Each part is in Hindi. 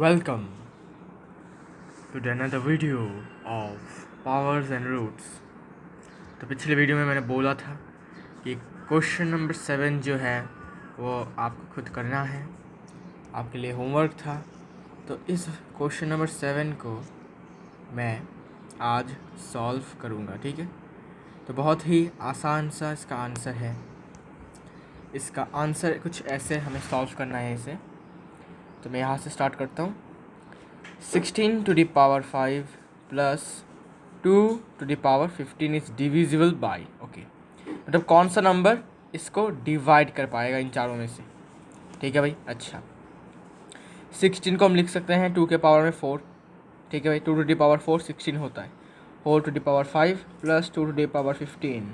Welcome to another video of Powers and Roots। तो पिछले वीडियो में मैंने बोला था कि क्वेश्चन नंबर 7 जो है वो आपको खुद करना है, आपके लिए होमवर्क था। तो इस क्वेश्चन नंबर 7 को मैं आज सॉल्व करूँगा, ठीक है। तो बहुत ही आसान सा इसका आंसर है। इसका आंसर कुछ ऐसे हमें सॉल्व करना है इसे। तो मैं यहाँ से स्टार्ट करता हूँ। 16 to the power 5 plus 2 to the power 15 is divisible by, okay मतलब कौन सा नंबर इसको डिवाइड कर पाएगा इन चारों में से, ठीक है भाई। अच्छा, 16 को हम लिख सकते हैं 2 के पावर में 4, ठीक है भाई। 2 to the power 4 16 होता है। 4 to the power 5 plus 2 to the power 15।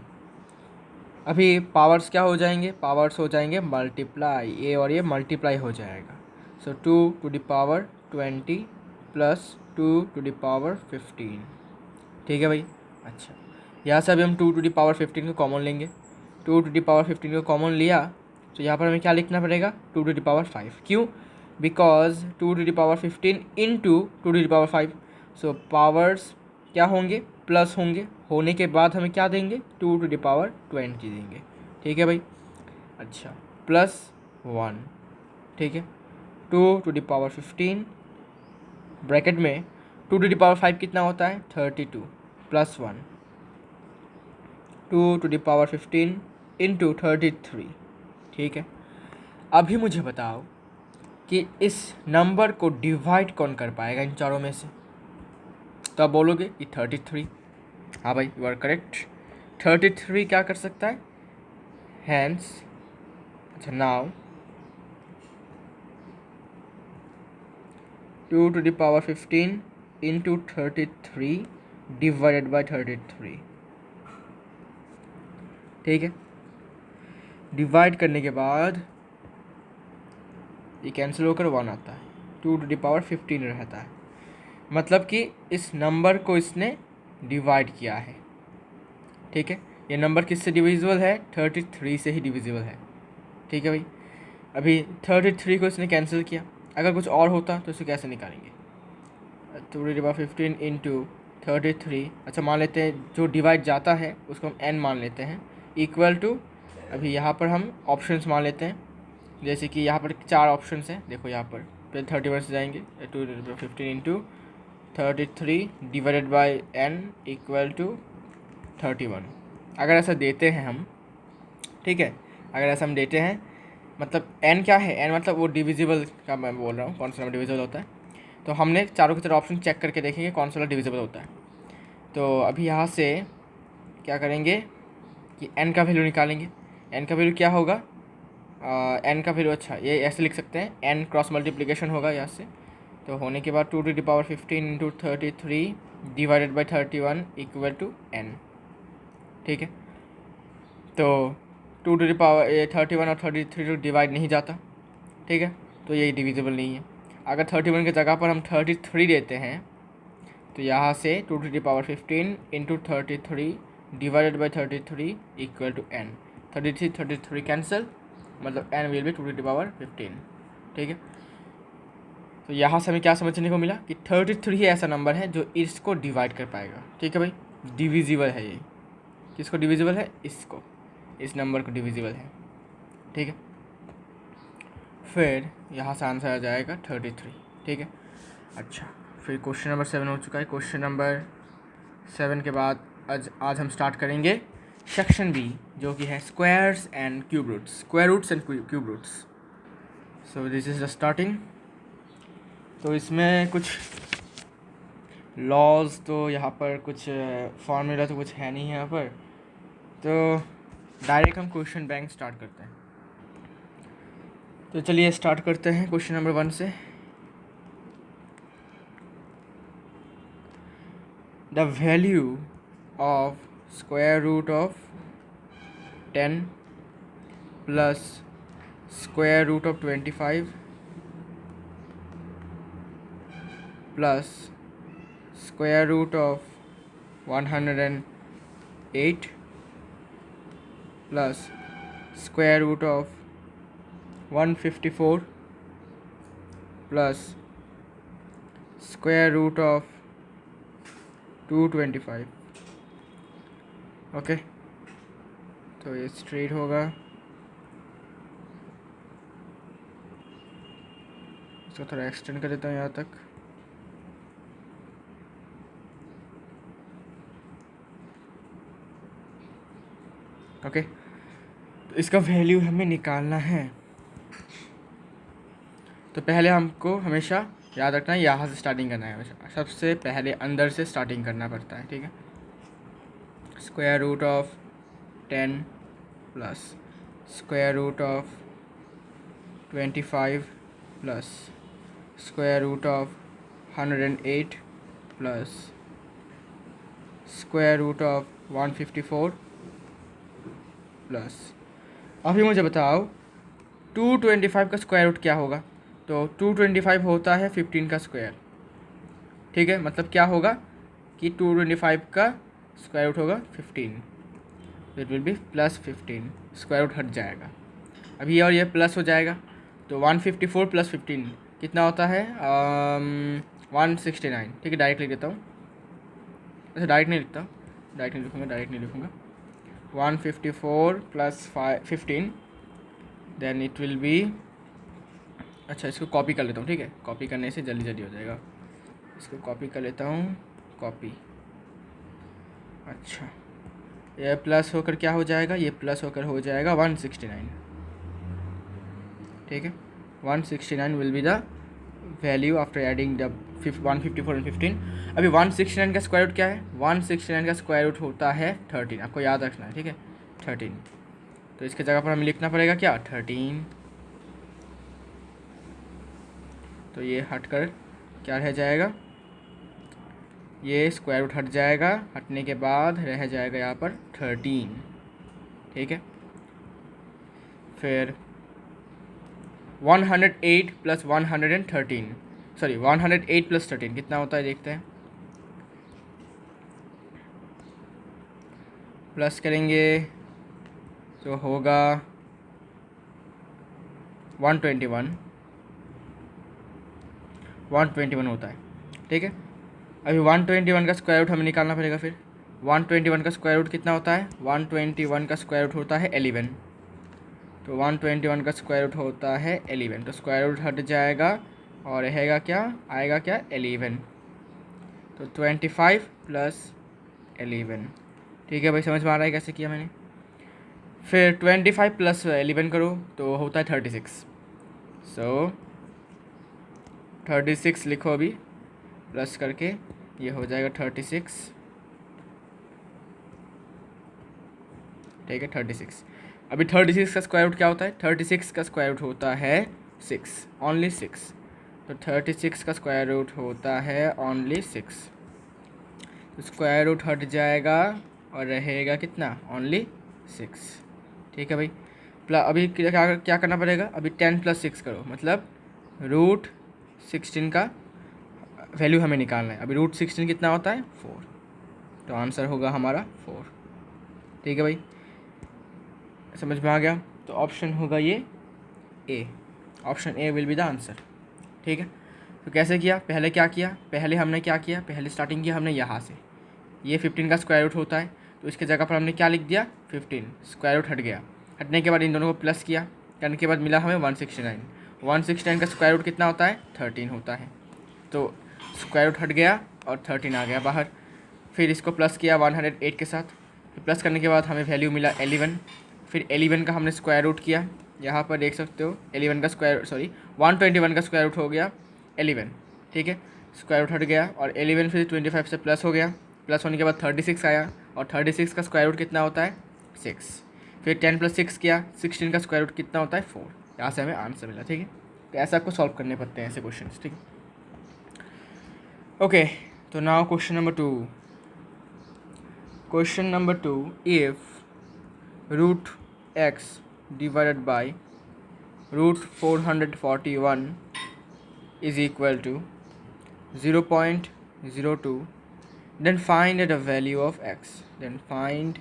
अभी पावर्स क्या हो जाएंगे, पावर्स हो जाएंगे मल्टीप्लाई, ये और ये मल्टीप्लाई हो जाएगा। सो 2 to the power 20 plus 2 to the power 15, ठीक है भाई। अच्छा, यहाँ से अभी हम 2 to the power 15 को कॉमन लेंगे। 2 to the power 15 को कॉमन लिया तो यहाँ पर हमें क्या लिखना पड़ेगा, 2 to the power 5। क्यों? Because 2 to the power 15 into 2 to the power 5। So powers क्या होंगे, प्लस होंगे। होने के बाद हमें क्या देंगे, 2 to the power 20 देंगे, ठीक है भाई। अच्छा, प्लस 1, ठीक है। 2 to the power 15 ब्रैकेट में 2 to the power 5 कितना होता है, 32 plus 1, 2 to the power 15 into 33, ठीक है। अभी मुझे बताओ कि इस नंबर को डिवाइड कौन कर पाएगा इन चारों में से। तो आप बोलोगे कि 33। हाँ भाई, यू आर करेक्ट। 33 क्या कर सकता है, हैंस। अच्छा, now 2 to the power 15 into 33 divided by 33, ठीक है। डिवाइड करने के बाद ये कैंसिल होकर 1 आता है, 2 to the power 15 रहता है। मतलब कि इस नंबर को इसने डिवाइड किया है, ठीक है। ये नंबर किससे डिविजिबल है, 33 से ही डिविजिबल है, ठीक है भाई। अभी 33 को इसने कैंसिल किया, अगर कुछ और होता तो इसे कैसे निकालेंगे, 2 to the power 15 इंटू 33। अच्छा, मान लेते हैं जो डिवाइड जाता है उसको हम n मान लेते हैं, इक्वल टू, अभी यहाँ पर हम ऑप्शंस मान लेते हैं। जैसे कि यहाँ पर 4 ऑप्शंस हैं, देखो यहाँ पर पहले 31 से जाएंगे, 2 to the power 15 into 33 divided by n equal to 31। अगर ऐसा देते हैं हम, ठीक है, अगर ऐसा हम देते हैं, मतलब n क्या है, n मतलब वो डिविजिबल का मैं बोल रहा हूँ, कौन सा नंबर डिविजिबल होता है। तो हमने चारों की तरफ ऑप्शन चेक करके देखेंगे कौन सा डिविजिबल होता है। तो अभी यहाँ से क्या करेंगे कि n का वैल्यू निकालेंगे। n का वैल्यू क्या होगा, n का वैल्यू, अच्छा ये ऐसे लिख सकते हैं, n क्रॉस मल्टीप्लिकेशन होगा यहाँ से। तो होने के बाद 2 to the power 15 into 33 divided by 31 equal to n, ठीक है। तो 2 to the power 31 और 33 डिवाइड नहीं जाता, ठीक है, तो ये डिविजिबल नहीं है। अगर 31 की जगह पर हम 33 देते हैं तो यहाँ से 2 to the power 15 into 33 divided by 33 equal to n। 33 cancel, मतलब n will be 2 to the power 15, ठीक है। तो यहाँ से हमें क्या समझने को मिला कि 33 ऐसा नंबर है जो इसको डिवाइड कर पाएगा, ठीक है भाई। डिविजिबल है ये, किसको डिविजिबल है, इसको, इस नंबर को डिविजिबल है, ठीक है। फिर यहाँ से आंसर आ जाएगा 33, ठीक है। अच्छा, फिर क्वेश्चन नंबर 7 हो चुका है। क्वेश्चन नंबर 7 के बाद आज हम स्टार्ट करेंगे सेक्शन बी, जो कि है squares and cube roots, square roots and cube roots. So this is the starting. तो इसमें कुछ लॉज, तो यहाँ पर कुछ फॉर्मूला तो कुछ है नहीं यहाँ पर, तो डायरेक्ट हम क्वेश्चन बैंक स्टार्ट करते हैं। तो चलिए स्टार्ट करते हैं क्वेश्चन नंबर 1 से। The value of square root of 10 plus square root of 25 plus square root of 108 plus square root of 154 plus square root of 225। Okay, तो ये स्ट्रेट होगा, इसको थोड़ा एक्सटेंड कर देता हूँ यहाँ तक। ओके, तो इसका वैल्यू हमें निकालना है। तो पहले हमको हमेशा याद रखना है, यहाँ से स्टार्टिंग करना है हमेशा। सबसे पहले अंदर से स्टार्टिंग करना पड़ता है, ठीक है। Square root of 10 plus square root of 25 plus square root of 108 plus square root of 154 plus. अभी मुझे बताओ 225 का स्क्वायर रूट क्या होगा। तो 225 होता है 15 का स्क्वायर, ठीक है। मतलब क्या होगा कि 225 का स्क्वायर रूट होगा 15, it will be plus 15, square root हट जाएगा। अभी और ये प्लस हो जाएगा, तो 154 प्लस 15 कितना होता है 169, ठीक है। डायरेक्ट लिख देता हूँ, अच्छा डायरेक्ट नहीं लिखता, डायरेक्ट नहीं लिखूँगा 154 plus 15, then it will be, अच्छा इसको कॉपी कर लेता हूँ, ठीक है। कॉपी करने से जल्दी जल्दी हो जाएगा। इसको कॉपी कर लेता हूँ, कॉपी। अच्छा, ये प्लस होकर क्या हो जाएगा, ये प्लस होकर हो जाएगा 169, ठीक है। 169 will be the value after adding the 154 and 15। अभी 169 का स्क्वायर रूट क्या है, 169 का स्क्वायर रूट होता है 13, आपको याद रखना है, ठीक है 13। तो इसके जगह पर हमें लिखना पड़ेगा क्या 13, तो ये हटकर क्या रह जाएगा, ये स्क्वायर रूट हट जाएगा, हटने के बाद रह जाएगा यहाँ पर 13, ठीक है। फिर 108 प्लस 113, सॉरी 108 प्लस 13 कितना होता है देखते हैं। प्लस करेंगे तो होगा 121 होता है, ठीक है। अभी 121 का स्क्वायर रूट हमें निकालना पड़ेगा। फिर 121 का स्क्वायर रूट कितना होता है, 121 का स्क्वायर रूट होता है 11, तो 121 का स्क्वायर रूट होता है 11, तो स्क्वायर रूट हट जाएगा और रहेगा क्या, आएगा क्या 11, तो 25 प्लस 11, ठीक है भाई। समझ में आ रहा है कैसे किया मैंने। फिर 25 प्लस 11 करो तो होता है 36, सो 36 लिखो अभी प्लस करके, ये हो जाएगा 36, ठीक है 36। अभी 36 का स्क्वायर रूट क्या होता है, 36 का स्क्वायर रूट होता है 6, ओनली 6, तो 36 का स्क्वायर रूट होता है ओनली 6, तो स्क्वायर रूट हट जाएगा और रहेगा कितना, ओनली 6, ठीक है भाई। अभी क्या करना पड़ेगा, अभी 10 प्लस 6 करो, मतलब रूट 16 का वैल्यू हमें निकालना है। अभी रूट 16 कितना होता है 4, तो आंसर होगा हमारा 4, ठीक है भाई। समझ में आ गया, तो ऑप्शन होगा ये A, option A will be the answer, ठीक है। तो कैसे किया, पहले क्या किया, पहले हमने क्या किया, पहले स्टार्टिंग किया हमने यहाँ से, ये 15 का स्क्वायर रूट होता है, तो इसके जगह पर हमने क्या लिख दिया 15, स्क्वायर रूट हट गया, हटने के बाद इन दोनों को प्लस किया, करने के बाद मिला हमें 169, 169 का स्क्वायर रूट कितना होता है 13 होता है, तो स्क्वायर रूट हट गया और 13 आ गया बाहर। फिर इसको प्लस किया 108 के साथ, फिर प्लस करने के बाद हमें वैल्यू मिला 11, फिर 11 का हमने स्क्वायर रूट किया, यहाँ पर देख सकते हो 11 का स्क्वायर, सॉरी 121 का स्क्वायर रूट हो गया 11, ठीक है। स्क्वायर रूट हट गया और 11 फिर 25 से प्लस हो गया, प्लस होने के बाद 36 आया, और 36 का स्क्वायर रूट कितना होता है 6, फिर 10 प्लस 6 किया, 16 का स्क्वायर रूट कितना होता है 4, यहाँ से हमें आंसर मिला, ठीक है। तो ऐसा आपको सॉल्व करने पड़ते हैं ऐसे क्वेश्चन, ठीक है। ओके, तो now question number 2, question number 2, if root x divided by root 441 is equal to 0.02, then find the value of x, then find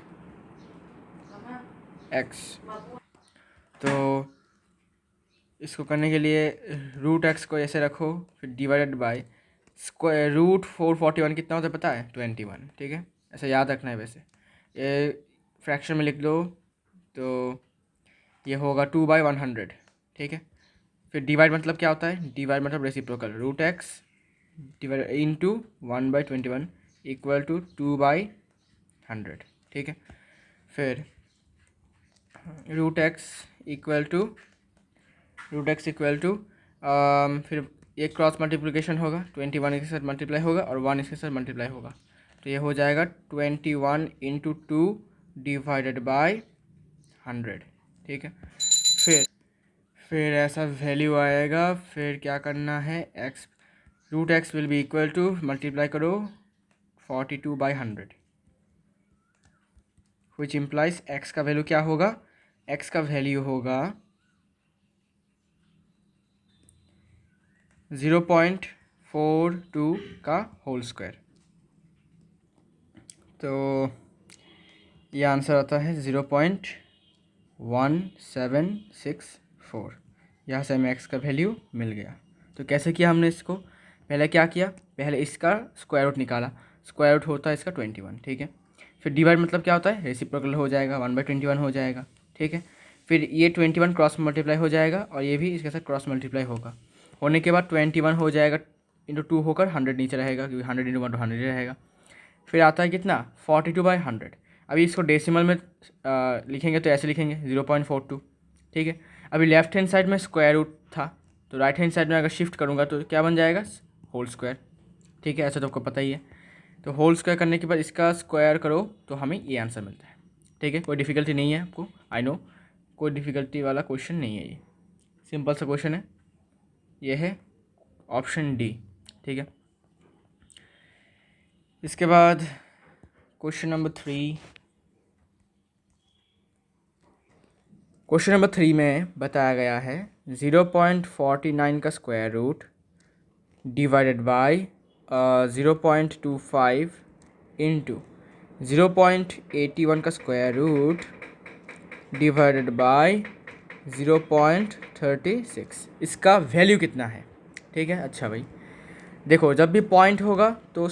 x। तो इसको करने के लिए रूट x को ऐसे रखो, फिर डिवाइडेड बाय स्क्वायर रूट 441 कितना होता है पता है? 21, ठीक है, ऐसा याद रखना है। वैसे ये फ्रैक्शन में लिख लो तो ये होगा 2/100, ठीक है। फिर डिवाइड मतलब क्या होता है? डिवाइड मतलब reciprocal, root x divide into 1/21 equal to 2/100, ठीक है। फिर रूट एक्स इक्वल टू फिर ये क्रॉस मल्टीप्लिकेशन होगा, 21 इसके साथ मल्टीप्लाई होगा और 1 इसके साथ मल्टीप्लाई होगा, तो ये हो जाएगा 21 इंटू 2 डिवाइडेड बाय 100, ठीक है। फिर ऐसा वैल्यू आएगा। फिर क्या करना है? X root x will be equal to multiply करो 42/100, विच इम्प्लाइज एक्स का वैल्यू क्या होगा? एक्स का वैल्यू होगा 0.42 का होल स्क्वायर। तो ये आंसर आता है 0.1764। यहाँ से हमें एक्स का वैल्यू मिल गया। तो कैसे किया हमने इसको? पहले क्या किया? पहले इसका स्क्वायर रूट निकाला। स्क्वायर रूट होता है इसका 21, ठीक है। फिर डिवाइड मतलब क्या होता है? रेसिप्रोकल हो जाएगा, 1/21 हो जाएगा, ठीक है। फिर ये 21 क्रॉस मल्टीप्लाई हो जाएगा और ये भी इसके साथ क्रॉस मल्टीप्लाई होगा। होने के बाद 21 हो जाएगा इंटू 2 होकर 100 नीचे रहेगा, क्योंकि 100 इंटू 1 तो 100 ही रहेगा। फिर आता है कितना? 42/100। अभी इसको डेसिमल में लिखेंगे तो ऐसे लिखेंगे 0.42, ठीक है। अभी लेफ्ट हैंड साइड में स्क्वायर रूट था, तो राइट हैंड साइड में अगर शिफ्ट करूँगा तो क्या बन जाएगा? होल स्क्वायर, ठीक है। ऐसा तो आपको पता ही है। तो होल स्क्वायर करने के बाद इसका स्क्वायर करो तो हमें ये आंसर मिलता है, ठीक है। कोई डिफ़िकल्टी नहीं है आपको, आई नो, कोई डिफ़िकल्टी वाला क्वेश्चन नहीं है, ये सिंपल सा क्वेश्चन है। ये है ऑप्शन डी, ठीक है। इसके बाद क्वेश्चन नंबर 3। क्वेश्चन नंबर 3 में बताया गया है 0.49 का square root divided by 0.25 into 0.81 का स्क्वायर रूट डिवाइडेड बाय 0.36, इसका वैल्यू कितना है? ठीक है। अच्छा भाई देखो, जब भी पॉइंट होगा तो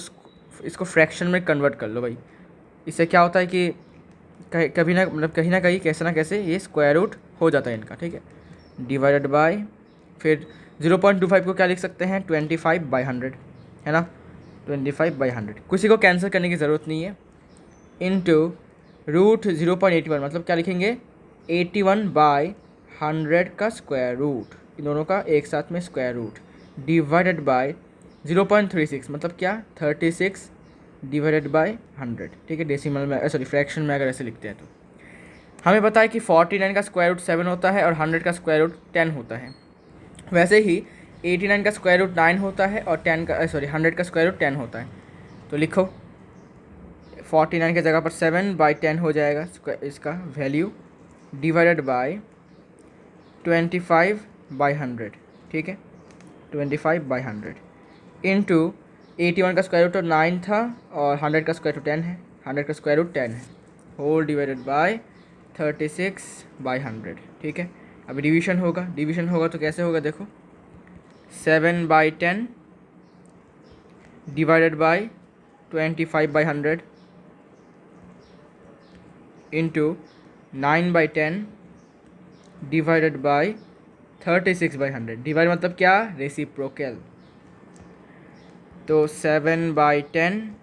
इसको फ्रैक्शन में कन्वर्ट कर लो भाई। इससे क्या होता है कि कभी ना मतलब कहीं ना कहीं कैसे ना कैसे ये स्क्वायर रूट हो जाता है इनका, ठीक है। डिवाइडेड बाय फिर 0.25 को क्या लिख सकते हैं? 25/100, है ना। 25/100, किसी को कैंसिल करने की ज़रूरत नहीं है। इनटू रूट 0.81 मतलब क्या लिखेंगे? 81/100 का स्क्वायर रूट, इन दोनों का एक साथ में स्क्वायर रूट, डिवाइडेड बाय 0.36 मतलब क्या? 36 डिवाइडेड बाय 100, ठीक है। डेसिमल में सॉरी फ्रैक्शन में अगर ऐसे लिखते हैं तो हमें पता है कि 49 का स्क्वायर रूट 7 होता है और 100 का स्क्वायर रूट 10 होता है। वैसे ही 89 का स्क्वायर रूट 9 होता है और 100 का स्क्वायर रूट 10 होता है। तो लिखो 49 की जगह पर 7/10 हो जाएगा इसका वैल्यू, डिवाइडेड बाय 25/100, ठीक है। 25/100 इंटू 81 का स्क्वायर रूट तो 9 था और 100 का स्क्वायर रूट 10 है, 100 का स्क्वायर रूट 10 है, होल डिवाइडेड बाय 36/100, ठीक है। अभी डिवीजन होगा तो कैसे होगा? देखो 7/10 divided by 25/100 into 9/10 divided by 36/100। Divide मतलब क्या? रेसिप्रोकल। तो 7/10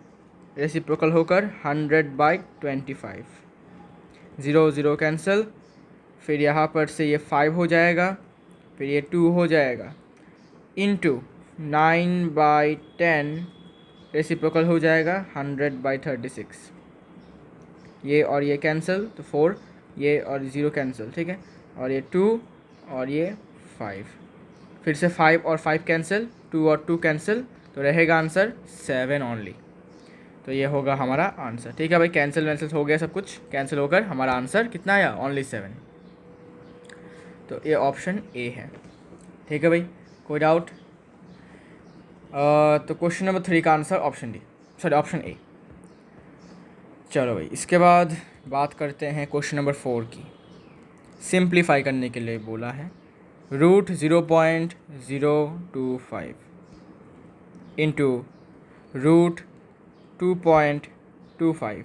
रेसिप्रोकल होकर 100/25, 0 0 कैंसिल। फिर यहाँ पर से ये 5 हो जाएगा, फिर ये 2 हो जाएगा, इंटू 9/10 रेसिप्रोकल हो जाएगा 100/36, ये और ये कैंसिल, तो 4, ये और 0 कैंसिल, ठीक है। और ये 2 और ये 5, फिर से 5 और 5 कैंसिल, 2 और 2 कैंसिल, तो रहेगा आंसर 7 ओनली। तो ये होगा हमारा आंसर, ठीक है भाई। कैंसिल वैंसिल हो गया, सब कुछ कैंसिल होकर हमारा आंसर कितना आया? ओनली 7। तो ये ऑप्शन ए है, ठीक है भाई। कोई डाउट? तो क्वेश्चन नंबर 3 का आंसर ऑप्शन ए। चलो भाई, इसके बाद बात करते हैं क्वेश्चन नंबर 4 की। सिंप्लीफाई करने के लिए बोला है root 0.025। Into root 2.25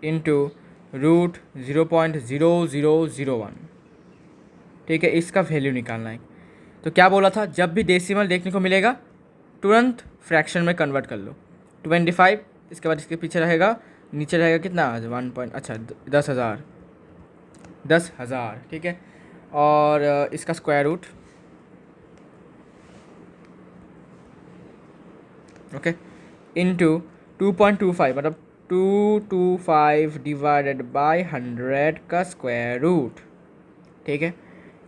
into root 0.0001। ठीक है, इसका वैल्यू निकालना है। तो क्या बोला था, जब भी डेसिमल देखने को मिलेगा तुरंत फ्रैक्शन में कन्वर्ट कर लो। 25, इसके बाद इसके पीछे रहेगा, नीचे रहेगा कितना 1 पॉइंट, अच्छा 10,000। ठीक है, और इसका स्क्वायर रूट, ओके, इंटू 2.25 मतलब 225 डिवाइडेड बाय 100 का स्क्वायर रूट। ठीक है,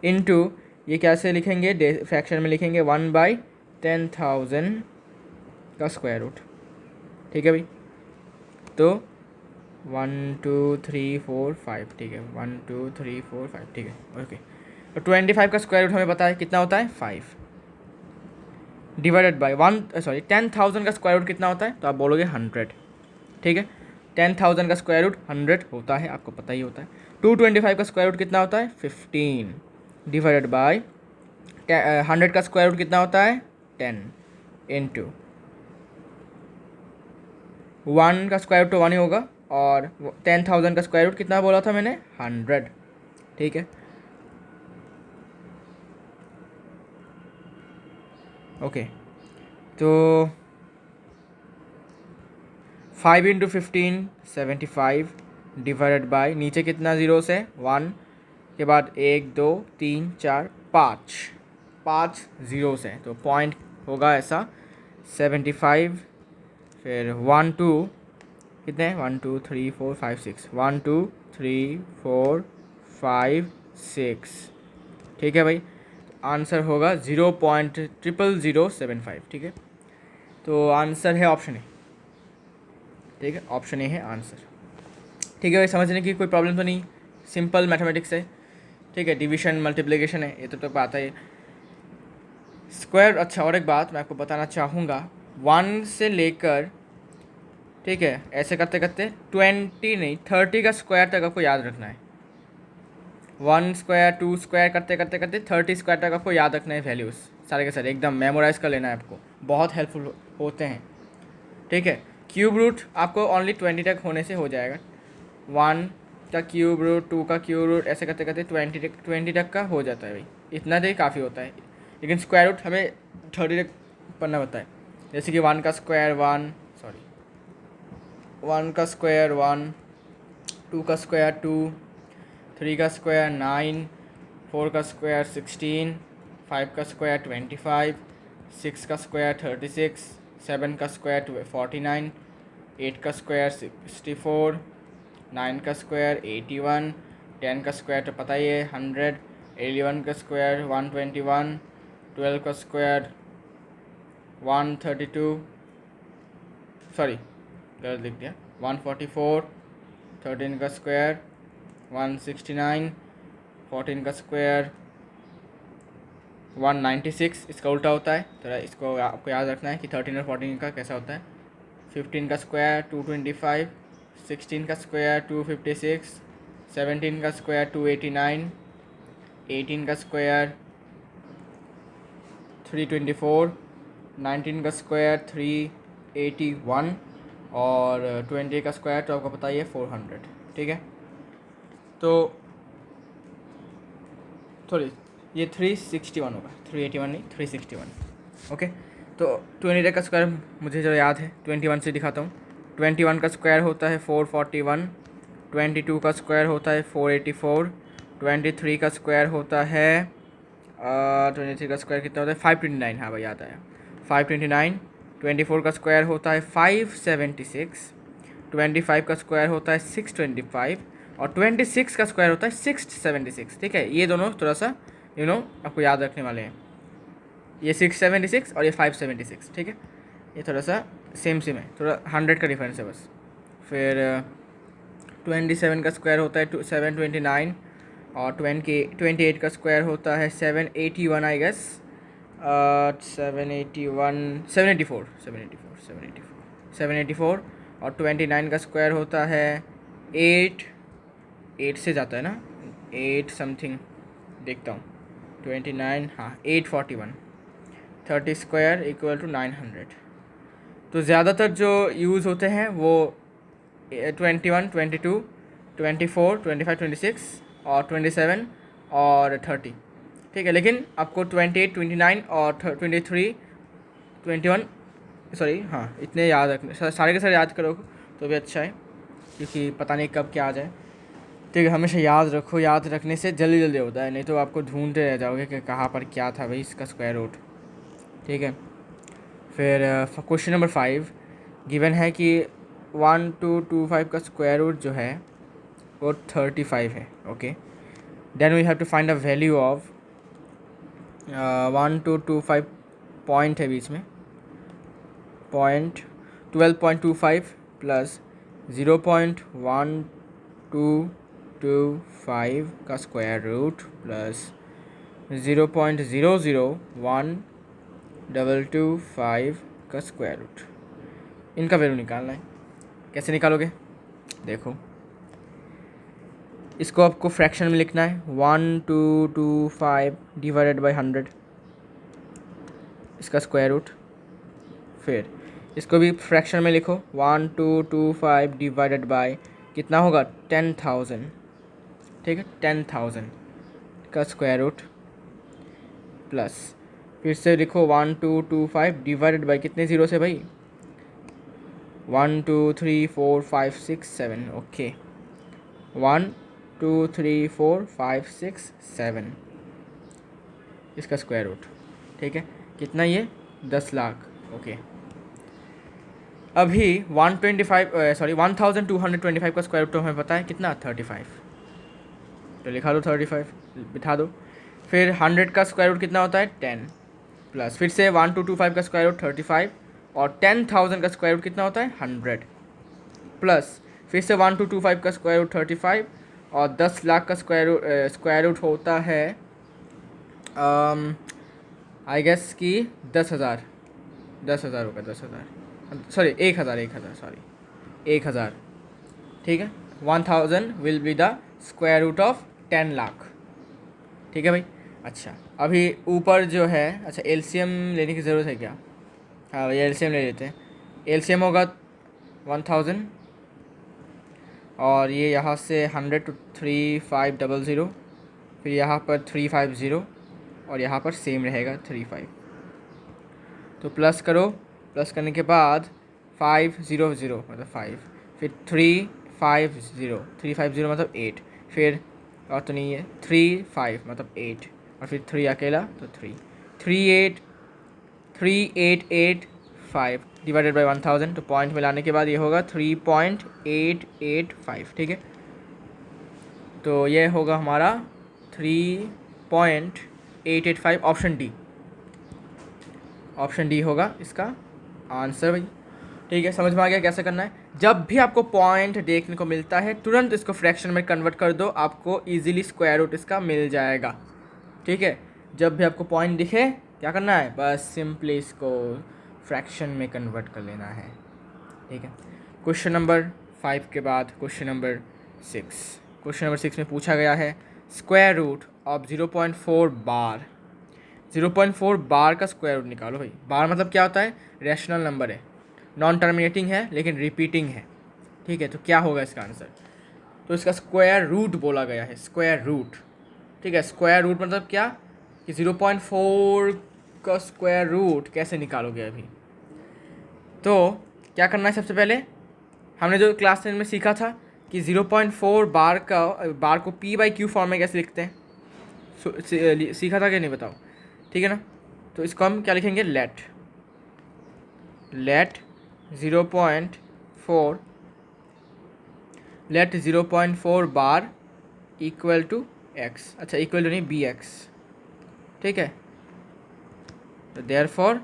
इंटू ये कैसे लिखेंगे, फ्रैक्शन में लिखेंगे 1/10,000 का स्क्वायर रूट। ठीक है भाई, तो 1 2 3 4 5, ठीक है 1 2 3 4 5, ठीक है ओके। तो 25 का स्क्वायर रूट हमें पता है कितना होता है 5, डिवाइडेड बाय 10,000 का स्क्वायर रूट कितना होता है, तो आप बोलोगे 100। ठीक है, 10,000 का स्क्वायर रूट 100 होता है, आपको पता ही होता है। 225 का स्क्वायर रूट कितना होता है 15, डिवाइडेड बाय 100 का स्क्वायर रूट कितना होता है 10, इंटू 1 का स्क्वायर रूट तो 1 ही होगा, और 10,000 का स्क्वायर रूट कितना बोला था मैंने 100। ठीक है, ओके, तो 5 इंटू 15 75, डिवाइडेड बाय नीचे कितना ज़ीरो से 1 के बाद 1 2 3 4 5 ज़ीरो से, तो पॉइंट होगा ऐसा 75, फिर 1 2 कितने 1 2 3 4 5 6, 1 2 3 4 5 6। ठीक है भाई, आंसर होगा 0.00075। ठीक है, तो आंसर है ऑप्शन ए। ठीक है, ऑप्शन ए है आंसर। ठीक है भाई, समझने की कोई प्रॉब्लम तो नहीं, सिंपल मैथमेटिक्स है। ठीक है, डिवीजन मल्टीप्लिकेशन है, ये तो आता है। स्क्वायर, अच्छा और एक बात मैं आपको बताना चाहूँगा, 1 से लेकर, ठीक है, ऐसे करते करते 20 नहीं 30 का स्क्वायर तक आपको याद रखना है। 1 स्क्वायर 2 स्क्वायर करते करते करते 30 स्क्वायर तक आपको याद रखना है वैल्यूज़, सारे के सारे एकदम मेमोराइज़ कर लेना है आपको, बहुत हेल्पफुल होते हैं। ठीक है, क्यूब रूट आपको ओनली 20 तक होने से हो जाएगा। 1 का क्यूब रूट, 2 का क्यूब रूट, ऐसे करते करते 20 तक का हो जाता है भाई, इतना तो ही काफ़ी होता है। लेकिन स्क्वायर रूट हमें 30 तक पढ़ना होता है। जैसे कि 1 का स्क्वायर 1 का स्क्वायर 1, 2 का स्क्वायर 2, 3 का स्क्वायर 9, 4 का स्क्वायर 16, 5 का स्क्वायर 25, 6 का स्क्वायर 36, 7 का स्क्वायर 49, 8 का स्क्वायर 64, 9 का स्क्वायर 81, 10 का स्क्वायर तो पता ही है 100, 11 का स्क्वायर 121, 12 का स्क्वायर 132, सॉरी गलत लिख दिया 144, 13 का स्क्वायर 169, 14 का स्क्वायर 196, इसका उल्टा होता है, थोड़ा इसको आपको याद रखना है कि 13 और 14 का कैसा होता है। 15 का स्क्वायर 225, 16 का स्क्वायर 256, 17 का स्क्वायर 289, 18 का स्क्वायर 324, 19 का स्क्वायर 381, और 20 का स्क्वायर तो आपको पता ही है 400। ठीक है, तो सॉरी ये 361 होगा, 381 नहीं 361। ओके, तो 20 का स्क्वायर मुझे जो याद है 21 से दिखाता हूँ। 21 का स्क्वायर होता है 441, 22 का स्क्वायर होता है 484, 23 का स्क्वायर होता है 23 का स्क्वायर कितना होता है 529, हाँ भाई याद आया 529। 24 का स्क्वायर होता है 576, 25 का स्क्वायर होता है 625, और 26 का स्क्वायर होता है 676। ठीक है, ये दोनों थोड़ा सा आपको याद रखने वाले हैं, ये 676 और ये 576। ठीक है, ये थोड़ा सा सेम है, थोड़ा 100 का डिफरेंस है बस। फिर 27 का स्क्वायर होता है 729, और 28 का स्क्वायर होता है 781 आई गेस, 784, और 29 का स्क्वायर होता है 8 से जाता है ना 8 समथिंग, देखता हूँ 29, हाँ 841, 30 स्क्वायर इक्वल टू 900। तो ज़्यादातर जो यूज़ होते हैं वो 21, 22, 24, 25, 26 और 27 और 30, ठीक है। लेकिन आपको 28, 29 और 23, 21, सॉरी हाँ, इतने याद रखने, सारे के सारे याद करो तो भी अच्छा है, क्योंकि पता नहीं कब क्या आ जाए। ठीक है, हमेशा याद रखो, याद रखने से जल्दी जल्दी होता है, नहीं तो आपको ढूंढते रह जाओगे कि कहाँ पर क्या था भाई इसका स्क्वायर रूट। ठीक है, फिर क्वेश्चन नंबर 5 गिवन है कि 1225 का स्क्वायर रूट जो है वो 35 है। Okay, then we have to find a value of 1225 point है बीच में, पॉइंट 12.25 प्लस 0.1225 का स्क्वायर रूट प्लस 0.001225 का स्क्वायर रूट। इनका वैल्यू निकालना है। कैसे निकालोगे? देखो, इसको आपको फ्रैक्शन में लिखना है, 1225 डिवाइडेड बाई 100 इसका स्क्वायर रूट। फिर इसको भी फ्रैक्शन में लिखो, 1225 डिवाइडेड बाय कितना होगा, 10,000। ठीक है, 10,000 का स्क्वायर रूट प्लस फिर से लिखो 1225 डिवाइडेड बाय कितने ज़ीरो से भाई, 1 2 3 4 5 6 7। ओके, 1 2 3 4 5 6 7 इसका स्क्वायर रूट। ठीक है, कितना ये 10 लाख। ओके, अभी 1225 का स्क्वायर रूट तो हमें पता है कितना, 35, तो लिखा दो 35, बिठा दो। फिर 100 का स्क्वायर रूट कितना होता है, 10, प्लस फिर से 1225 का स्क्वायर रूट 35 और 10,000 का स्क्वायर रूट कितना होता है, 100, प्लस फिर से 1225 का स्क्वायर रूट 35 और 10 लाख का स्क्वायर रूट होता है आई गेस कि 10,000 होगा, 10,000 सॉरी 1,000 सॉरी 1,000। ठीक है, 1,000 will be the square root of 10 lakh. ठीक है भाई। अच्छा, अभी ऊपर जो है, अच्छा एलसीएम लेने की ज़रूरत है क्या? हाँ भाई, एलसीएम ले लेते हैं। एलसीएम होगा 1,000 और ये यहाँ से 100 to 3500, फिर यहाँ पर 350 और यहाँ पर सेम रहेगा 35। तो प्लस करो, प्लस करने के बाद 500 मतलब 5, फिर 350 मतलब 8, फिर और तो नहीं है 35 मतलब 8 और फिर 3 अकेला तो 3885 डिवाइडेड बाई 1,000। तो पॉइंट मिलाने के बाद ये होगा 3.885। ठीक है, तो ये होगा हमारा 3.885, ऑप्शन डी होगा इसका आंसर भाई। ठीक है, समझ में आ गया कैसे करना है। जब भी आपको पॉइंट देखने को मिलता है तुरंत इसको फ्रैक्शन में कन्वर्ट कर दो, आपको इजीली स्क्वायर रूट इसका मिल जाएगा। ठीक है, जब भी आपको पॉइंट दिखे क्या करना है, बस सिंपली इसको फ्रैक्शन में कन्वर्ट कर लेना है। ठीक है, क्वेश्चन नंबर 5 के बाद क्वेश्चन नंबर 6। क्वेश्चन नंबर 6 में पूछा गया है square root of 0.4 bar. 0.4 bar का स्क्वायर रूट निकालो भाई। बार मतलब क्या होता है, रैशनल नंबर है, नॉन टर्मिनेटिंग है लेकिन रिपीटिंग है। ठीक है, तो क्या होगा इसका आंसर, तो इसका स्क्वायर रूट बोला गया है, स्क्वायर रूट। ठीक है, स्क्वायर रूट मतलब क्या कि 0.4 का स्क्वायर रूट कैसे निकालोगे अभी। तो क्या करना है, सबसे पहले हमने जो क्लास 10 में सीखा था कि 0.4 बार को p/q फॉर्म में कैसे लिखते हैं, सीखा था कि नहीं बताओ। ठीक है ना, तो इसको हम क्या लिखेंगे, let 0.4 bar equal to x. अच्छा, इक्वल टू नहीं, bx। ठीक है, तो therefore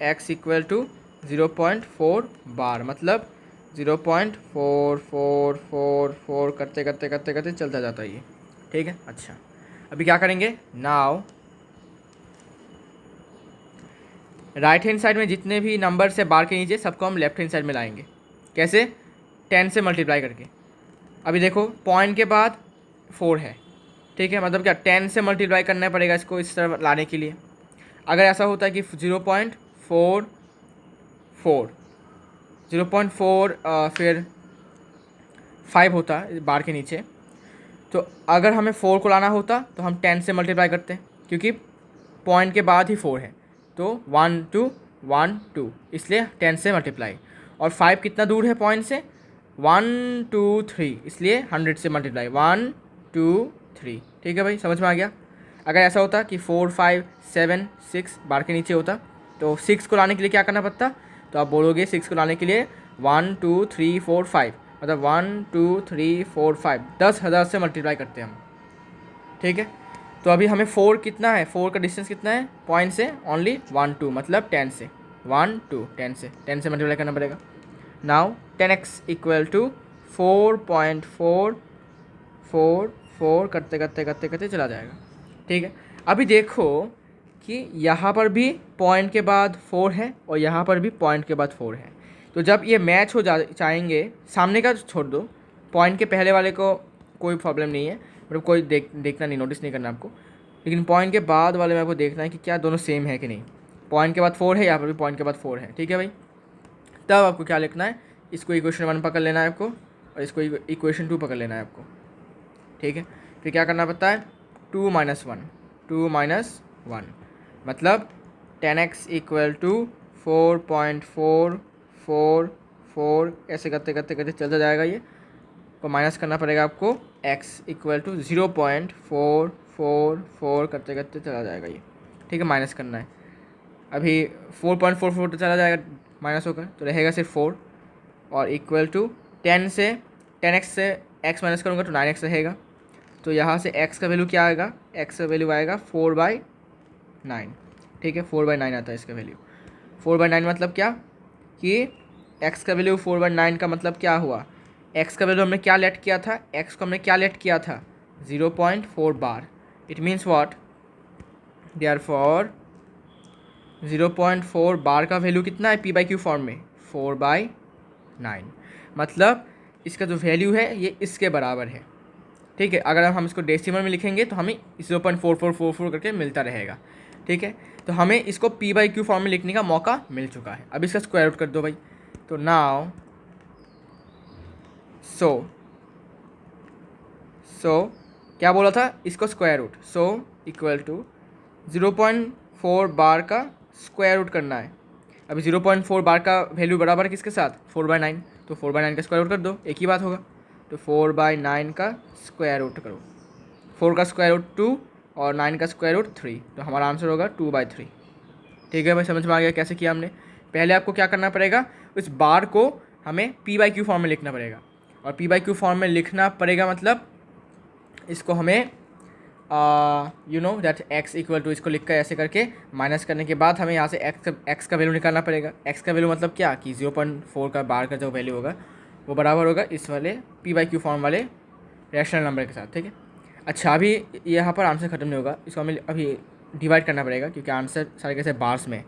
x equal to 0.4 bar मतलब 0.4444 करते करते करते करते चलता जाता है ये। ठीक है, अच्छा अभी क्या करेंगे, नाउ राइट हैंड साइड में जितने भी नंबर से बार के नीचे सबको हम लेफ्ट हैंड साइड में लाएंगे। कैसे, 10 से मल्टीप्लाई करके। अभी देखो पॉइंट के बाद 4 है। ठीक है, मतलब क्या 10 से मल्टीप्लाई करना पड़ेगा इसको इस तरफ लाने के लिए। अगर ऐसा होता है कि 0.4 फिर 5 होता बार के नीचे, तो अगर हमें 4 को लाना होता तो हम 10 से मल्टीप्लाई करते, क्योंकि पॉइंट के बाद ही 4 है, तो 1 2 1 2, इसलिए 10 से मल्टीप्लाई। और 5 कितना दूर है पॉइंट से, 1 2 3, इसलिए 100 से मल्टीप्लाई, 1 2 3। ठीक है भाई, समझ में आ गया। अगर ऐसा होता कि 4 5 7 6 बार के नीचे होता, तो 6 को लाने के लिए क्या करना पड़ता, तो आप बोलोगे 6 को लाने के लिए 1 2 3 4 5, मतलब 1 2 3 4 5, 10,000 से मल्टीप्लाई करते हैं हम। ठीक है, तो अभी हमें 4 कितना है, 4 का डिस्टेंस कितना है पॉइंट से, ओनली 1 2, मतलब 10 से 1 2 10 से मल्टीप्लाई करना पड़ेगा। नाउ 10x इक्वल टू 4.444 करते करते करते करते चला जाएगा। ठीक है, अभी देखो कि यहाँ पर भी पॉइंट के बाद 4 है और यहाँ पर भी पॉइंट के बाद 4 है, तो जब ये मैच हो जाएंगे, सामने का छोड़ दो, पॉइंट के पहले वाले को कोई प्रॉब्लम नहीं है, मतलब कोई देखना नहीं, नोटिस नहीं करना आपको, लेकिन पॉइंट के बाद वाले में आपको देखना है कि क्या दोनों सेम है कि नहीं। पॉइंट के बाद 4 है, यहाँ पर भी पॉइंट के बाद 4 है। ठीक है भाई, तब आपको क्या लिखना है, इसको इक्वेशन 1 पकड़ लेना है आपको, और इसको इक्वेशन 2 पकड़ लेना है आपको। ठीक है, फिर क्या करना पड़ता है, 2 माइनस 1, मतलब 10x इक्वल टू 4.444, ऐसे करते करते करते चलता जाएगा ये, तो माइनस करना पड़ेगा आपको x इक्वल टू 0.444 करते करते चला जाएगा ये। ठीक है, माइनस करना है, अभी 4.44 तो चला जाएगा माइनस होकर, तो रहेगा सिर्फ 4, और इक्वल टू 10x से x माइनस करूँगा तो 9x रहेगा, तो यहाँ से x का वैल्यू क्या आएगा, x का वैल्यू आएगा 4/9। ठीक है, 4/9 आता है इसका वैल्यू। 4/9 मतलब क्या, कि x का वैल्यू 4/9 का मतलब क्या हुआ, x का वैल्यू हमने क्या लेट किया था, x को हमने क्या लेट किया था, 0.4 बार। It means what, therefore 0.4 bar का वैल्यू कितना है p/q फॉर्म में, 4/9, मतलब इसका जो वैल्यू है ये इसके बराबर है। ठीक है, अगर हम इसको डेसिमल में लिखेंगे तो हमें 0.4444 करके मिलता रहेगा। ठीक है, तो हमें इसको p/q फॉर्म में लिखने का मौका मिल चुका है। अब इसका स्क्वायर रूट कर दो भाई, तो नाउ सो क्या बोला था, इसको square root, so equal to 0.4 bar का स्क्वायर रूट करना है। अभी 0.4 बार का वैल्यू बराबर है किसके साथ, 4/9, तो 4/9 का स्क्वायर रूट कर दो, एक ही बात होगा, तो 4/9 का स्क्वायर रूट करो, 4 का स्क्वायर रूट 2 और 9 का स्क्वायर रूट 3, तो हमारा आंसर होगा 2/3। ठीक है भाई, समझ में आ गया कैसे किया हमने। पहले आपको क्या करना पड़ेगा, उस बार को हमें p/q फॉर्म में लिखना पड़ेगा, और p/q फॉर्म में लिखना पड़ेगा मतलब इसको हमें you know that x equal to, इसको लिख कर ऐसे करके माइनस करने के बाद हमें यहाँ से x का वैल्यू निकालना पड़ेगा। x का वैल्यू मतलब क्या, कि 0.4 का बार का जो वैल्यू होगा वो बराबर होगा इस वाले p/q फॉर्म वाले रैशनल नंबर के साथ। ठीक है, अच्छा अभी यहाँ पर आंसर ख़त्म नहीं होगा, इसको हमें अभी डिवाइड करना पड़ेगा, क्योंकि आंसर सारे कैसे बार्स में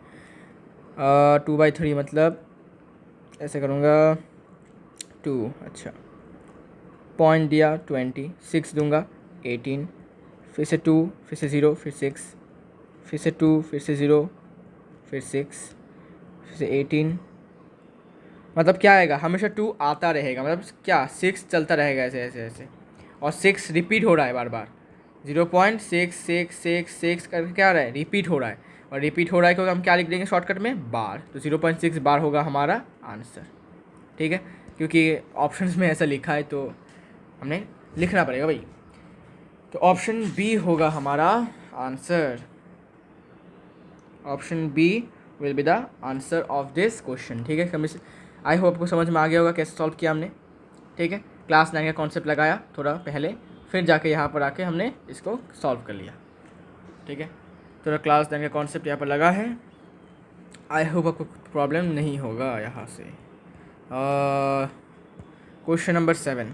2/3, मतलब ऐसे करूँगा 2, अच्छा पॉइंट दिया 20, 6 दूंगा 18, फिर से 2, फिर से 0, फिर 6, फिर से 2, फिर से 0, फिर 6, फिर से 18, मतलब क्या आएगा, हमेशा 2 आता रहेगा, मतलब क्या 6 चलता रहेगा ऐसे ऐसे ऐसे, और 6 रिपीट हो रहा है बार बार, 0.6666 करके क्या हो रहा है, रिपीट हो रहा है, और रिपीट हो रहा है क्योंकि हम क्या लिख देंगे शॉर्टकट में, बार, तो 0.6 बार होगा हमारा आंसर। ठीक है, क्योंकि ऑप्शंस में ऐसा लिखा है तो हमने लिखना पड़ेगा भाई, तो ऑप्शन बी होगा हमारा answer, option B will be the answer of this question. ठीक है, आई होप आपको समझ में आ गया होगा कैसे सॉल्व किया हमने। ठीक है, क्लास 9 का कॉन्सेप्ट लगाया थोड़ा पहले, फिर जाके यहाँ पर आके हमने इसको सॉल्व कर लिया। ठीक है, थोड़ा क्लास 9 का कॉन्सेप्ट यहाँ पर लगा है, आई होप आपको प्रॉब्लम नहीं होगा यहाँ से। क्वेश्चन नंबर 7,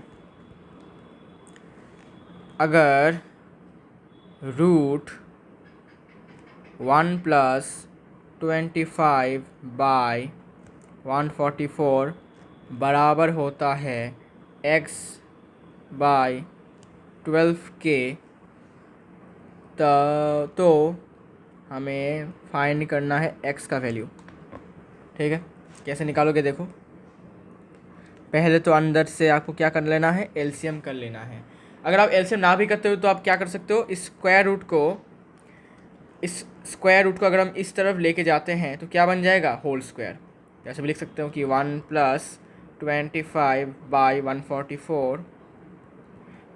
अगर रूट 1 + 25/144 बराबर होता है x/12 के, तो हमें फाइंड करना है x का वैल्यू। ठीक है, कैसे निकालोगे देखो। पहले तो अंदर से आपको क्या कर लेना है, एलसीएम कर लेना है। अगर आप एलसीएम ना भी करते हो तो आप क्या कर सकते हो, इस स्क्वायर रूट को अगर हम इस तरफ लेके जाते हैं तो क्या बन जाएगा, होल स्क्वायर। जैसे भी लिख सकते हो कि 1 + 25/144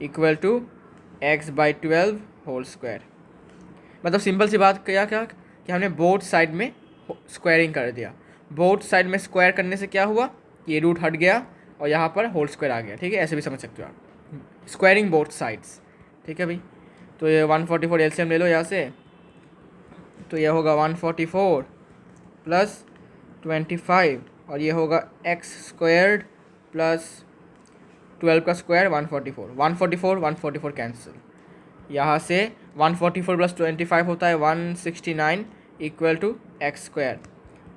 equal to x/12 whole square. मतलब सिंपल सी बात क्या क्या कि हमने बोथ साइड में स्क्वायरिंग कर दिया। बोथ साइड में स्क्वायर करने से क्या हुआ, ये रूट हट गया और यहाँ पर होल स्क्वायर आ गया। ठीक है, ऐसे भी समझ सकते हो आप, स्क्वायरिंग बोथ साइड्स। ठीक है भाई, तो ये 144 एलसीएम ले लो यहाँ से, तो ये होगा 144 + 25 और ये होगा x² + 12 का स्क्वायर 144 144 कैंसिल। यहाँ से 144 + 25 होता है 169 इक्वल टू x²।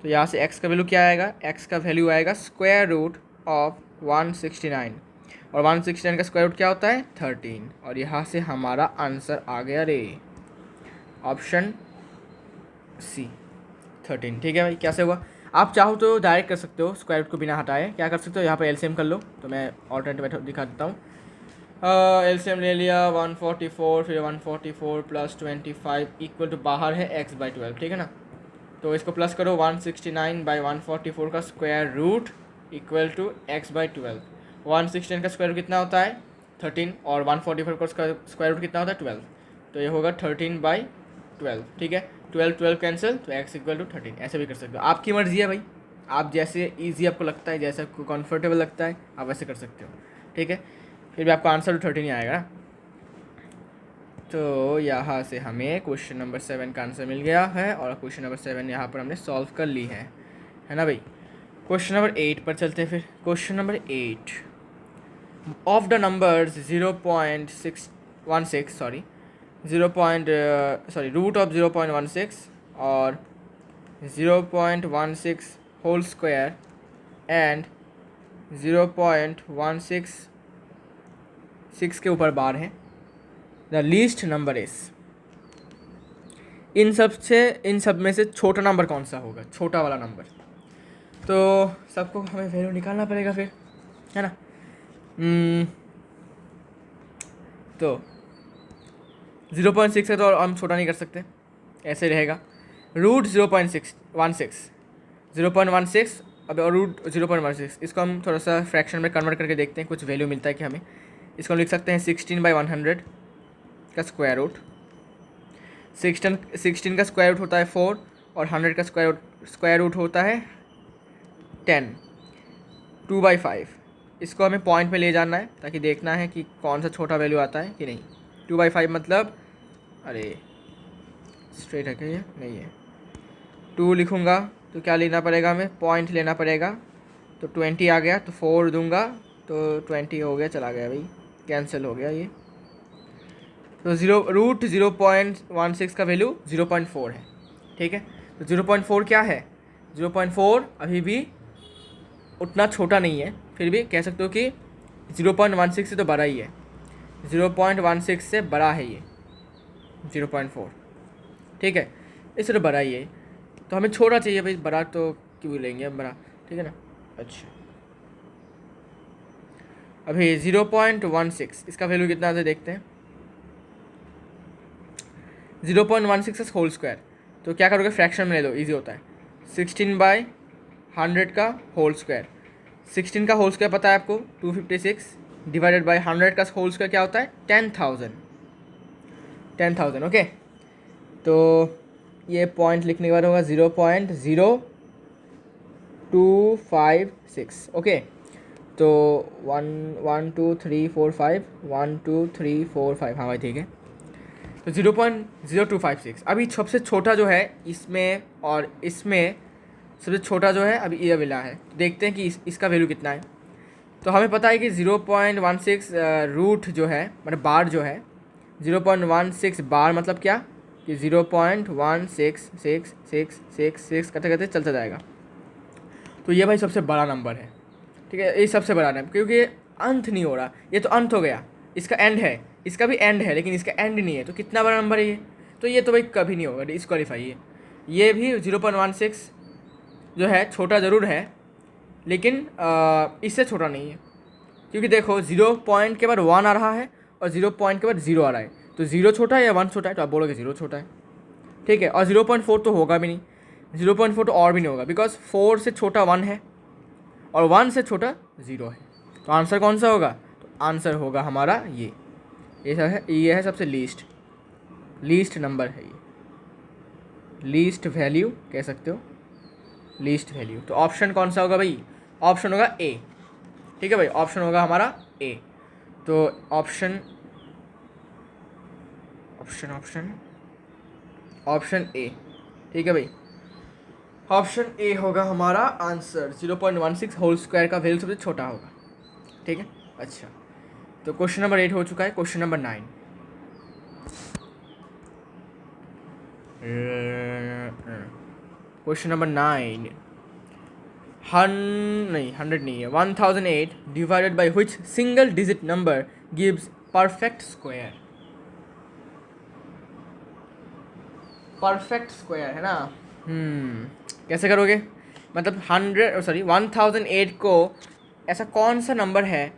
तो यहाँ से x का वैल्यू क्या आएगा, x का वैल्यू आएगा √169 और 169 का स्क्वायर रूट क्या होता है 13। और यहाँ से हमारा आंसर आ गया रे, ऑप्शन सी 13। ठीक है भाई, कैसे हुआ। आप चाहो तो डायरेक्ट कर सकते हो, स्क्वायर रूट को बिना हटाए क्या कर सकते हो, यहाँ पर एलसीएम कर लो। तो मैं ऑल्टरनेटिव मेथड दिखा देता हूँ। एलसीएम ले लिया 144, फिर 144 + 25 इक्वल टू बाहर है x/12। ठीक है ना, तो इसको प्लस करो 169/144 का square root equal to x/12। 169 का स्क्वायर रूट कितना होता है 13 और 144 का स्क्वायर रूट कितना होता है 12, तो ये होगा 13/12। ठीक है, 12 कैंसिल, तो x = 13। ऐसे भी कर सकते हो, आपकी मर्जी है भाई, आप जैसे ईजी आपको लगता है, जैसे आपको कंफर्टेबल लगता है आप वैसे कर सकते हो। ठीक है, फिर भी आपका आंसर 13 ही आएगा ना। तो यहाँ से हमें क्वेश्चन नंबर 7 का आंसर मिल गया है और क्वेश्चन नंबर 7 यहाँ पर हमने सॉल्व कर ली है ना भाई। क्वेश्चन नंबर 8 पर चलते हैं फिर। Question number 8, of the numbers 0.616 root of 0.16 और 0.16 होल स्क्वायर एंड 0.166 के ऊपर बार है, द लीस्ट नंबर इज। इन सब में से छोटा नंबर कौन सा होगा, छोटा वाला नंबर। तो सबको हमें वैल्यू निकालना पड़ेगा फिर, है ना। तो 0.6 है तो हम छोटा नहीं कर सकते, ऐसे रहेगा। रूट 0.16 अब और रूट 0.16, इसको हम थोड़ा सा फ्रैक्शन में कन्वर्ट करके देखते हैं कुछ वैल्यू मिलता है कि हमें। इसको हम लिख सकते हैं 16/100 का स्क्वायर रूट। 16 का स्क्वायर रूट होता है 4 और 100 का स्क्वायर रूट होता है 10। 2/5, इसको हमें पॉइंट में ले जाना है ताकि देखना है कि कौन सा छोटा वैल्यू आता है कि नहीं। 2/5 मतलब, अरे स्ट्रेट है क्या ये, नहीं है। 2 लिखूँगा तो क्या लेना पड़ेगा हमें, पॉइंट लेना पड़ेगा। तो 20 आ गया, तो 4 दूंगा तो 20 हो गया, चला गया भाई, कैंसिल हो गया ये। तो √0.16 का वैल्यू 0.4 है। ठीक है, तो 0.4 क्या है, 0.4 अभी भी उतना छोटा नहीं है, फिर भी कह सकते हो कि 0.16 से तो बड़ा ही है, 0.16 से बड़ा है ये 0.4। ठीक है, इससे तो बड़ा ही है, तो हमें छोटा चाहिए भाई, बड़ा तो क्यों लेंगे हम, बड़ा। ठीक है ना। अच्छा, अभी 0.16 इसका वैल्यू कितना आता है देखते हैं। 0.16 होल स्क्वायर, तो क्या करोगे, फ्रैक्शन में ले लो, इजी होता है। 16/100 का होल स्क्वायर, 16 का होल स्क्वायर पता है आपको 256 डिवाइडेड बाय 100 का होल स्क्वायर क्या होता है 10,000। ओके, तो ये पॉइंट लिखने के बाद होगा 0.0256। ओके, तो 1 2 3 4 5 1 2 3 4 5, हाँ भाई ठीक है। तो 0.0256 अभी सबसे छोटा जो है इसमें और इसमें सबसे छोटा जो है अभी ये मिला है। तो देखते हैं कि इसका वैल्यू कितना है। तो हमें पता है कि 0.16 रूट जो है मतलब बार जो है 0.16 बार मतलब क्या कि 0.16666 करते करते चलता जाएगा। तो ये भाई सबसे बड़ा नंबर है। ठीक है, ये सबसे बड़ा नंबर क्योंकि ये अंत नहीं हो रहा, ये तो अंत हो गया, इसका एंड है, इसका भी एंड है लेकिन इसका एंड नहीं है, तो कितना बड़ा नंबर है ये, तो ये तो भाई कभी नहीं होगा, डिस्क्वालीफाई है। ये भी 0.16 जो है छोटा ज़रूर है, लेकिन इससे छोटा नहीं है, क्योंकि देखो 0 पॉइंट के बाद 1 आ रहा है और 0 पॉइंट के बाद 0 आ रहा है, तो 0 छोटा है या 1 छोटा है, तो आप बोलोगे 0 छोटा है, ठीक है। और 0.4 तो होगा भी नहीं, 0.4 तो और भी नहीं होगा, बिकॉज 4 से छोटा 1 है और 1 से छोटा 0 है। तो आंसर कौन सा होगा? तो आंसर होगा हमारा ये है सबसे लीस्ट नंबर है, ये लीस्ट वैल्यू कह सकते हो, लीस्ट वैल्यू। तो ऑप्शन कौन सा होगा भाई? ऑप्शन होगा ए, ठीक है भाई, ऑप्शन होगा हमारा ए। तो option option option option A, ठीक है भाई, ऑप्शन ए होगा हमारा आंसर। 0.16 होल स्क्वायर का वैल्यू सबसे छोटा होगा, ठीक है। अच्छा, तो क्वेश्चन नंबर 8 हो चुका है। क्वेश्चन नंबर 9, क्वेश्चन नंबर 9, 100 नहीं है, 1008 divided by which single digit number gives perfect square. Perfect square है ना, कैसे करोगे? मतलब 1008 को ऐसा कौन सा नंबर है,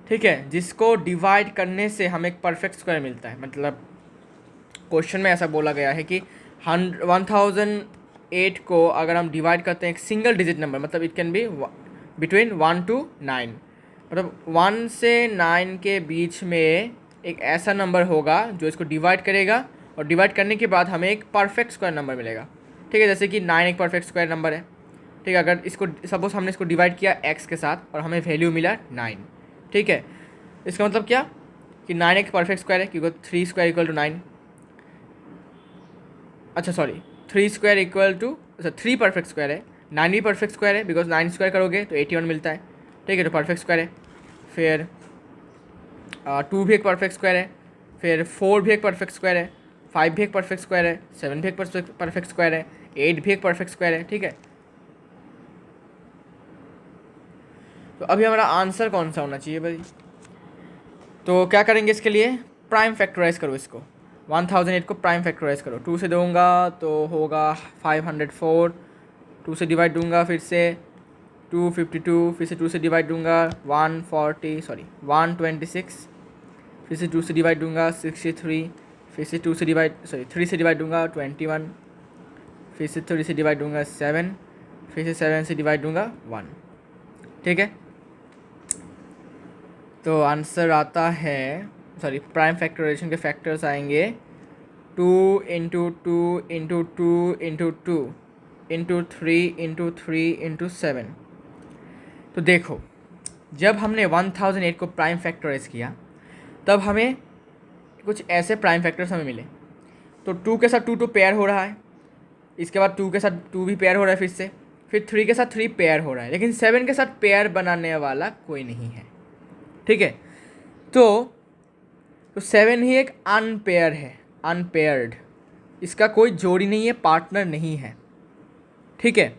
ठीक है, जिसको डिवाइड करने से हमें एक परफेक्ट स्क्वायर मिलता है। मतलब क्वेश्चन में ऐसा बोला गया है कि 1008 को अगर हम डिवाइड करते हैं एक सिंगल डिजिट नंबर, मतलब it can be between 1 to 9, मतलब 1 से 9 के बीच में एक ऐसा नंबर होगा जो इसको डिवाइड करेगा, और डिवाइड करने के बाद हमें एक परफेक्ट स्क्वायर नंबर मिलेगा, ठीक है। जैसे कि 9 एक परफेक्ट स्क्वायर नंबर है, ठीक है। अगर इसको सपोज हमने इसको डिवाइड किया x के साथ और हमें वैल्यू मिला 9, ठीक है। इसका मतलब क्या कि 9 एक परफेक्ट स्क्वायर है, क्योंकि 3 स्क्वायर इक्वल टू 9, अच्छा सॉरी 3 स्क्वायर इक्वल टू, अच्छा 3 परफेक्ट स्क्वायर है, 9 भी परफेक्ट स्क्वायर है, बिकॉज 9 स्क्वायर करोगे तो 81 मिलता है, ठीक है, तो परफेक्ट स्क्वायर है। फिर 2 भी एक परफेक्ट स्क्वायर है, फिर 4 भी एक परफेक्ट स्क्वायर है, 5 भी एक परफेक्ट स्क्वायर है, 7 भी एक परफेक्ट स्क्वायर है, 8 भी एक परफेक्ट स्क्वायर है, ठीक है। तो अभी हमारा आंसर कौन सा होना चाहिए भाई? तो क्या करेंगे इसके लिए? प्राइम फैक्टराइज करो इसको, 1008 को प्राइम फैक्टराइज करो। 2 से दूंगा तो होगा 504, 2 से डिवाइड दूंगा फिर से 252, फिर से 2 से डिवाइड दूंगा 126, फिर से 2 से डिवाइड दूंगा 63, फिर से 3 से डिवाइड दूंगा 21, फिर से 3 से डिवाइड दूंगा 7, फिर से 7 से डिवाइड दूंगा 1, ठीक है। तो आंसर आता है, प्राइम फैक्टराइजेशन के फैक्टर्स आएंगे 2 into 2 into 2 into 2 into 3 into 3 into 7। तो देखो, जब हमने 1008 को प्राइम फैक्टराइज किया तब हमें कुछ ऐसे प्राइम फैक्टर्स हमें मिले। तो 2 के साथ 2 पेयर हो रहा है, इसके बाद 2 के साथ 2 भी पेयर हो रहा है, फिर 3 के साथ 3 पेयर हो रहा है, लेकिन 7 के साथ पेयर बनाने वाला कोई नहीं है, ठीक है। तो 7 ही एक अनपेयर है, अनपेयर्ड, इसका कोई जोड़ी नहीं है, पार्टनर नहीं है, ठीक है।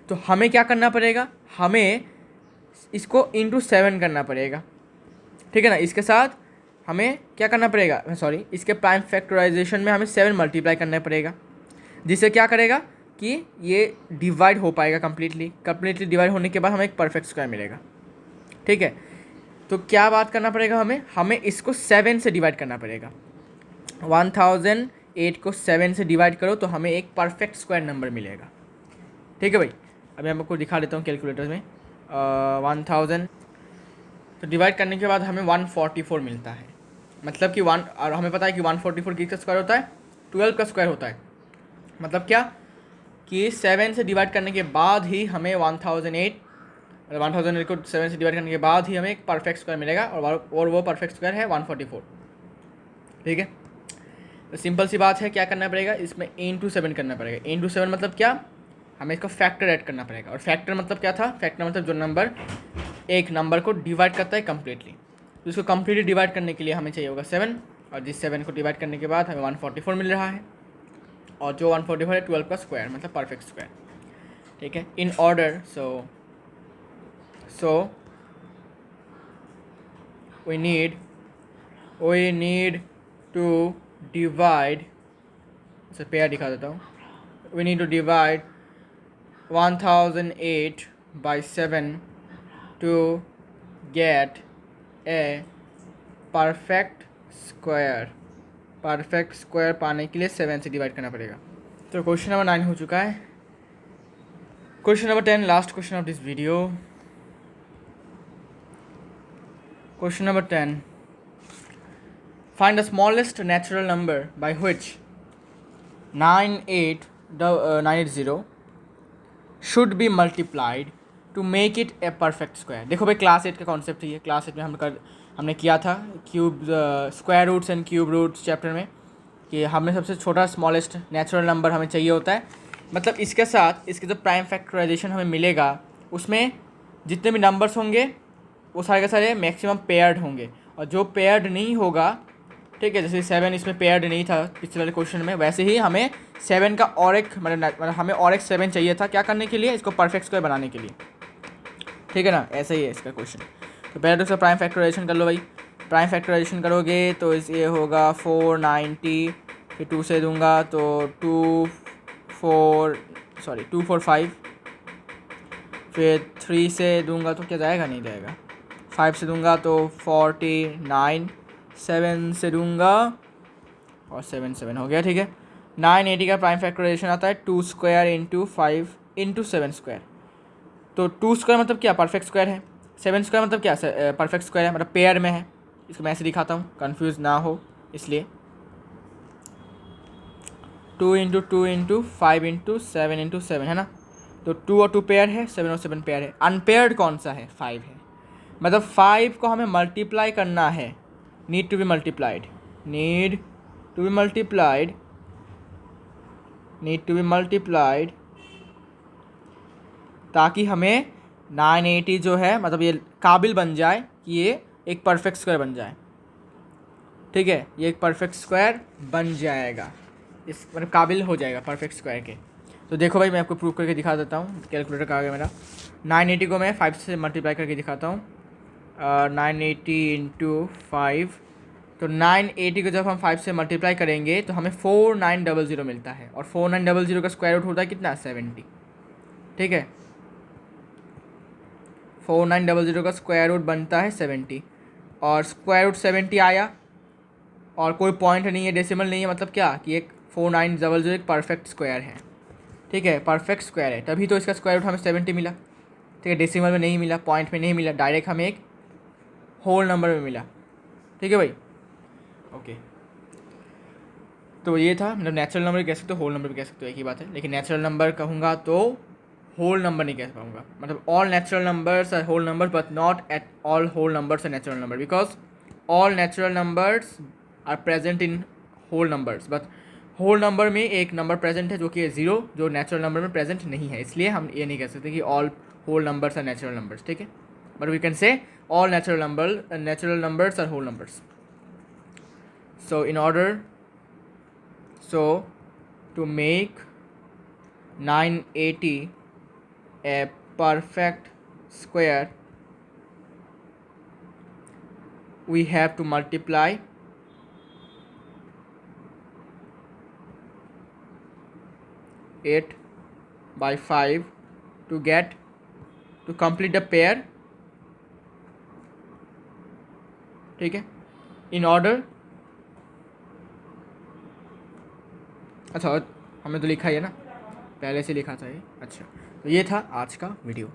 तो हमें क्या करना पड़ेगा? हमें इसको इंटू 7 करना पड़ेगा, ठीक है ना। इसके साथ हमें क्या करना पड़ेगा, इसके प्राइम फैक्टराइजेशन में हमें 7 मल्टीप्लाई करना पड़ेगा, जिससे क्या करेगा कि ये डिवाइड हो पाएगा कंप्लीटली डिवाइड होने के बाद हमें एक परफेक्ट स्क्वायर मिलेगा, ठीक है। तो क्या बात करना पड़ेगा हमें इसको 7 से डिवाइड करना पड़ेगा। 1008 को 7 से डिवाइड करो तो हमें एक परफेक्ट स्क्वायर नंबर मिलेगा, ठीक है भाई। अभी मैं आपको दिखा देता हूँ कैलकुलेटर में। 1000 तो डिवाइड करने के बाद हमें 144 मिलता है, मतलब कि और हमें पता है कि 144 किसका स्क्वायर होता है? 12 का स्क्वायर होता है। मतलब क्या कि 7 से डिवाइड करने के बाद ही हमें 1008 को 7 से डिवाइड करने के बाद ही हमें एक परफेक्ट स्क्वायर मिलेगा, और वो परफेक्ट स्क्वायर है 144, ठीक है। तो सिंपल सी बात है, क्या करना पड़ेगा इसमें? इंटू 7 करना पड़ेगा। इंटू 7 मतलब क्या? हमें इसका फैक्टर ऐड करना पड़ेगा। और फैक्टर मतलब क्या था? फैक्टर मतलब जो नंबर एक नंबर को डिवाइड करता है कम्प्लीटली, तो इसको कम्प्लीटली डिवाइड करने के लिए हमें चाहिए होगा 7, और जिस 7 को डिवाइड करने के बाद हमें 144 मिल रहा है, और जो 144 है 12 का स्क्वायर मतलब परफेक्ट स्क्वायर, ठीक है। In order so we need to divide, pair दिखा देता हूँ, we need to divide 1008 by 7 to get a perfect square पाने के लिए 7 से डिवाइड करना पड़ेगा। तो क्वेश्चन नंबर 9 हो चुका है। Question number 10, last question of this video. Question number 10, find the smallest natural number by which 980 should be multiplied to make it a perfect square. देखो भाई, क्लास 8 का कॉन्सेप्ट है ये। क्लास 8 में हमने किया था cube square roots and cube roots chapter में, कि हमें सबसे छोटा स्मॉलेस्ट नेचुरल नंबर हमें चाहिए होता है। मतलब इसके साथ इसके जो प्राइम फैक्टराइजेशन हमें मिलेगा उसमें जितने भी नंबर्स होंगे वो सारे के सारे मैक्सिमम पेयर्ड होंगे, और जो पेयर्ड नहीं होगा, ठीक है, जैसे 7 इसमें पेयर्ड नहीं था पिछले वाले क्वेश्चन में, वैसे ही हमें 7 का और एक मतलब हमें और एक 7 चाहिए था। क्या करने के लिए? इसको परफेक्ट स्क्वायर बनाने के लिए, ठीक है ना। ऐसा ही है इसका क्वेश्चन। तो पहले तो इसका प्राइम फैक्टराइजेशन कर लो भाई। प्राइम फैक्टराइजेशन करोगे तो ये होगा 490, फिर 2 से दूंगा तो 245, फिर 3 से दूंगा तो क्या जाएगा? नहीं जाएगा। 5 से दूंगा तो 49, 7 से दूंगा और 7 हो गया, ठीक है। 980 का प्राइम फैक्टराइजेशन आता है 2 स्क्वायर इंटू 5 इंटू 7 स्क्वायर। तो 2 स्क्वायर मतलब क्या? परफेक्ट स्क्वायर है। 7 स्क्वायर मतलब क्या? परफेक्ट स्क्वायर है, मतलब पेयर में है। इसको मैं ऐसे दिखाता हूँ, कंफ्यूज ना हो इसलिए। 2 इंटू 2 इंटू 5 इंटू 7 इंटू 7 है ना। तो 2 और 2 पेयर है, 7 और 7 पेयर है। अनपेयर्ड कौन सा है? 5 है। मतलब 5 को हमें मल्टीप्लाई करना है, need to be multiplied, need to be multiplied, ताकि हमें 980 जो है मतलब ये काबिल बन जाए कि ये एक परफेक्ट स्क्वायर बन जाए, ठीक है। ये एक परफेक्ट स्क्वायर बन जाएगा, इस मतलब काबिल हो जाएगा परफेक्ट स्क्वायर के। तो देखो भाई, मैं आपको प्रूव करके दिखा देता हूँ। कैलकुलेटर का आ गया मेरा। 980 को मैं 5 से मल्टीप्लाई करके दिखाता हूँ। 980 इंटू 5, तो 980 को जब हम 5 से मल्टीप्लाई करेंगे तो हमें 4900 मिलता है, और 4900 का स्क्वायर रूट होता है कितना? 70, ठीक है। 4900 का स्क्वायर रूट बनता है 70, और स्क्वायर रूट 70 आया, और कोई पॉइंट नहीं है, डेसिमल नहीं है, मतलब क्या कि एक 4900 एक परफेक्ट स्क्वायर है, ठीक है, परफेक्ट स्क्वायर है। तभी तो इसका स्क्वायर रूट हमें 70 मिला, ठीक है। डेसिमल में नहीं मिला, पॉइंट में नहीं मिला, डायरेक्ट हमें एक होल नंबर में मिला, ठीक है भाई। ओके, तो ये था। मतलब नेचुरल नंबर भी कह सकते हो, होल नंबर भी कह सकते हो, एक ही बात है। लेकिन नेचुरल नंबर कहूँगा तो होल नंबर नहीं कह पाऊँगा। मतलब all natural numbers are whole number, but not at all whole numbers are natural number, because all natural numbers are present in whole numbers, but whole number में एक नंबर प्रेजेंट है जो कि 0, जो नेचुरल नंबर में प्रेजेंट नहीं है। इसलिए हम ये नहीं कह सकते कि all whole numbers are natural numbers, ठीक है। But we can say all natural numbers are whole numbers. So to make 980 a perfect square, we have to multiply it by 5 to complete the pair, ठीक है। in order, अच्छा हमने तो लिखा ही है ना, पहले से लिखा था ये। अच्छा, तो ये था आज का वीडियो।